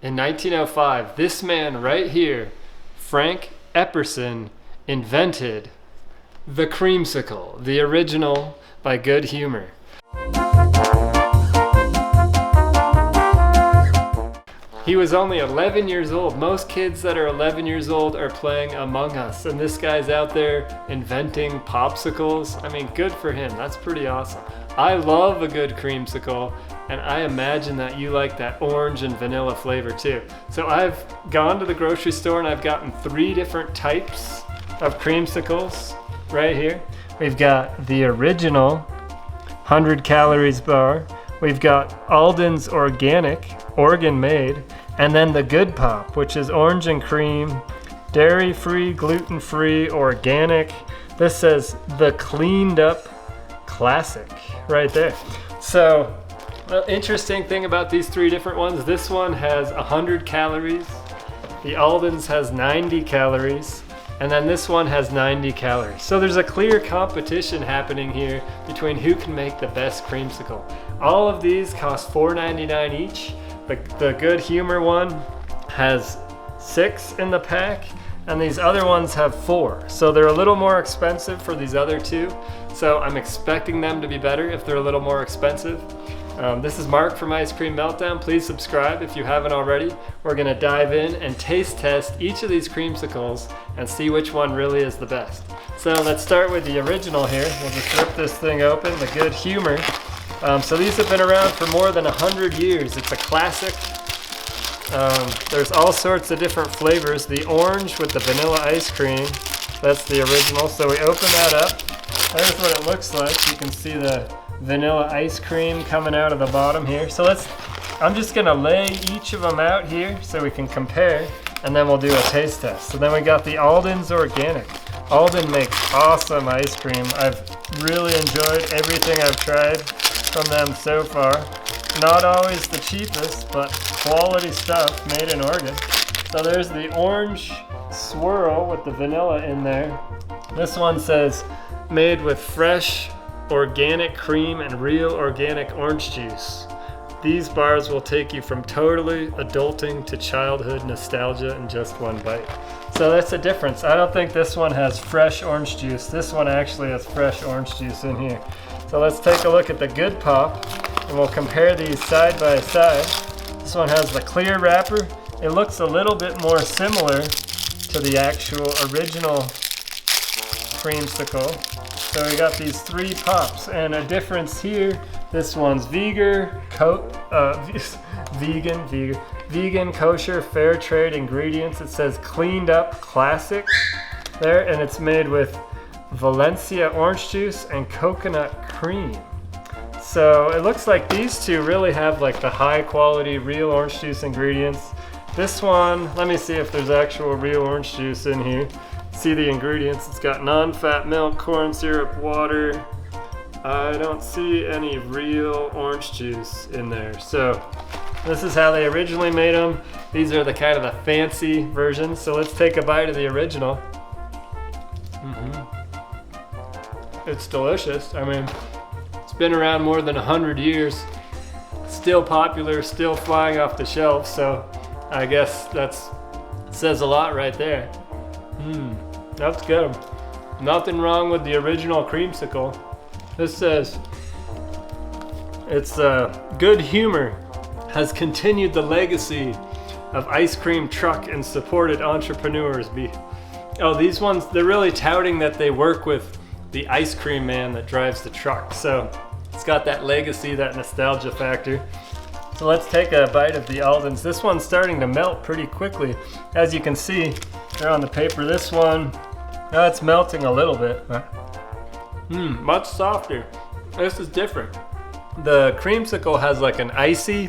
In 1905, this man right here, Frank Epperson, invented the Creamsicle, the original by Good Humor. He was only 11 years old. Most kids that are 11 years old are playing Among Us, and this guy's out there inventing popsicles. I mean, good for him. That's pretty awesome. I love a good creamsicle, and I imagine that you like that orange and vanilla flavor too. So I've gone to the grocery store and I've gotten 3 different types of creamsicles right here. We've got the original 100 calories bar. We've got Alden's Organic, Oregon made, and then the Good Pop, which is orange and cream, dairy-free, gluten-free, organic. This says the cleaned up classic right there. So the interesting thing about these 3 different ones, this one has 100 calories, the Alden's has 90 calories, and then this one has 90 calories. So there's a clear competition happening here between who can make the best creamsicle. All of these cost $4.99 each. The Good Humor one has 6 in the pack, and these other ones have 4. So they're a little more expensive for these other 2. So I'm expecting them to be better if they're a little more expensive. This is Marc from Ice Cream Meltdown. Please subscribe if you haven't already. We're gonna dive in and taste test each of these creamsicles and see which one really is the best. So let's start with the original here. We'll just rip this thing open, the Good Humor. So these have been around for more than 100 years. It's a classic. There's all sorts of different flavors. The orange with the vanilla ice cream, that's the original. So we open that up. There's what it looks like. You can see the vanilla ice cream coming out of the bottom here. So I'm just gonna lay each of them out here so we can compare, and then we'll do a taste test. So then we got the Alden's Organic. Alden makes awesome ice cream. I've really enjoyed everything I've tried from them so far. Not always the cheapest, but quality stuff made in Oregon. So there's the orange swirl with the vanilla in there. This one says made with fresh organic cream and real organic orange juice. These bars will take you from totally adulting to childhood nostalgia in just one bite. So that's the difference. I don't think this one has fresh orange juice. This one actually has fresh orange juice in here. So let's take a look at the Good Pop, and we'll compare these side by side. This one has the clear wrapper. It looks a little bit more similar to the actual original creamsicle. So we got these 3 pops, and a difference here. This one's vegan, kosher, fair trade ingredients. It says cleaned up classic there, and it's made with Valencia orange juice and coconut cream. So it looks like these 2 really have like the high quality real orange juice ingredients. This one, let me see if there's actual real orange juice in here. See the ingredients. It's got non-fat milk, corn syrup, water. I don't see any real orange juice in there. So this is how they originally made them. These are the kind of the fancy versions. So let's take a bite of the original. It's delicious. I mean, it's been around more than 100 years. Still popular, still flying off the shelves. So I guess that says a lot right there. That's good. Nothing wrong with the original creamsicle. This says, it's Good Humor has continued the legacy of ice cream truck and supported entrepreneurs. Oh, these ones, they're really touting that they work with the ice cream man that drives the truck. So it's got that legacy, that nostalgia factor. So let's take a bite of the Alden's. This one's starting to melt pretty quickly. As you can see, they're on the paper. This one, it's melting a little bit. Much softer. This is different. The creamsicle has like an icy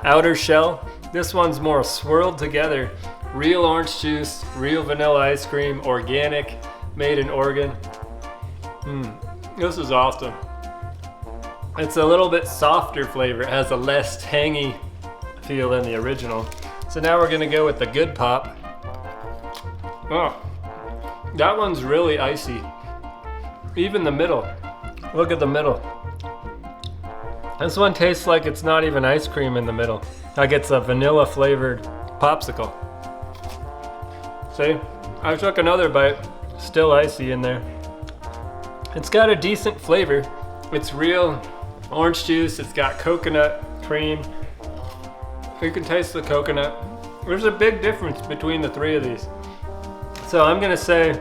outer shell. This one's more swirled together. Real orange juice, real vanilla ice cream, organic, made in Oregon. This is awesome. It's a little bit softer flavor. It has a less tangy feel than the original. So now we're gonna go with the Good Pop. Oh, that one's really icy. Even the middle. Look at the middle. This one tastes like it's not even ice cream in the middle. Like it's a vanilla flavored popsicle. See, I took another bite, still icy in there. It's got a decent flavor. It's real orange juice, it's got coconut cream. You can taste the coconut. There's a big difference between the three of these. So I'm gonna say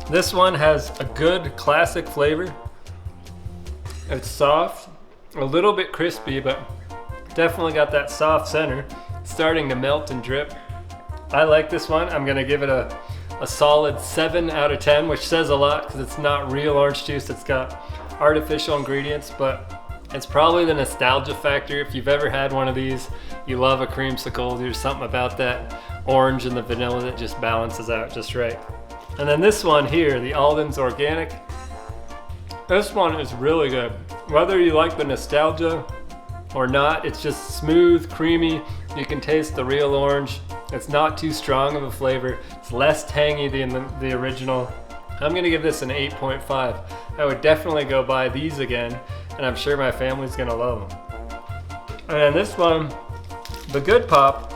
this one has a good classic flavor. It's soft, a little bit crispy, but definitely got that soft center. It's starting to melt and drip. I like this one. I'm gonna give it a solid 7 out of 10, which says a lot because it's not real orange juice. It's got artificial ingredients, but it's probably the nostalgia factor. If you've ever had one of these, you love a creamsicle. There's something about that orange and the vanilla that just balances out just right. And then this one here, the Alden's Organic. This one is really good. Whether you like the nostalgia or not, it's just smooth, creamy. You can taste the real orange. It's not too strong of a flavor. It's less tangy than the original. I'm gonna give this an 8.5. I would definitely go buy these again, and I'm sure my family's gonna love them. And this one, the Good Pop,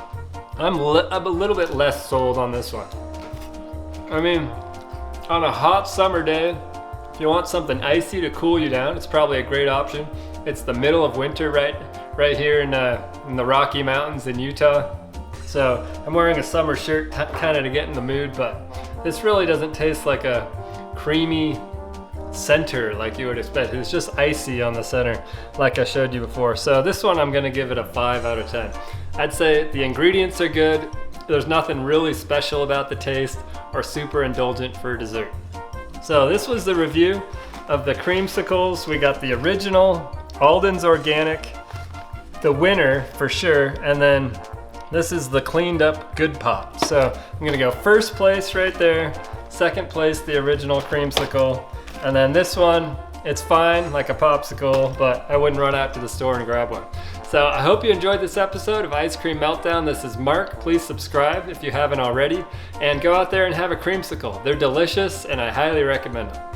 I'm a little bit less sold on this one. I mean, on a hot summer day, if you want something icy to cool you down, it's probably a great option. It's the middle of winter right here in the Rocky Mountains in Utah. So I'm wearing a summer shirt kind of to get in the mood, but this really doesn't taste like a creamy center like you would expect. It's just icy on the center like I showed you before. So this one I'm gonna give it a 5 out of 10. I'd say the ingredients are good. There's nothing really special about the taste or super indulgent for dessert. So this was the review of the creamsicles. We got the original, Alden's Organic, the winner for sure, and then this is the cleaned up Good Pop. So I'm gonna go first place right there, second place the original creamsicle, and then this one, it's fine, like a popsicle, but I wouldn't run out to the store and grab one. So I hope you enjoyed this episode of Ice Cream Meltdown. This is Mark. Please subscribe if you haven't already, and go out there and have a creamsicle. They're delicious, and I highly recommend them.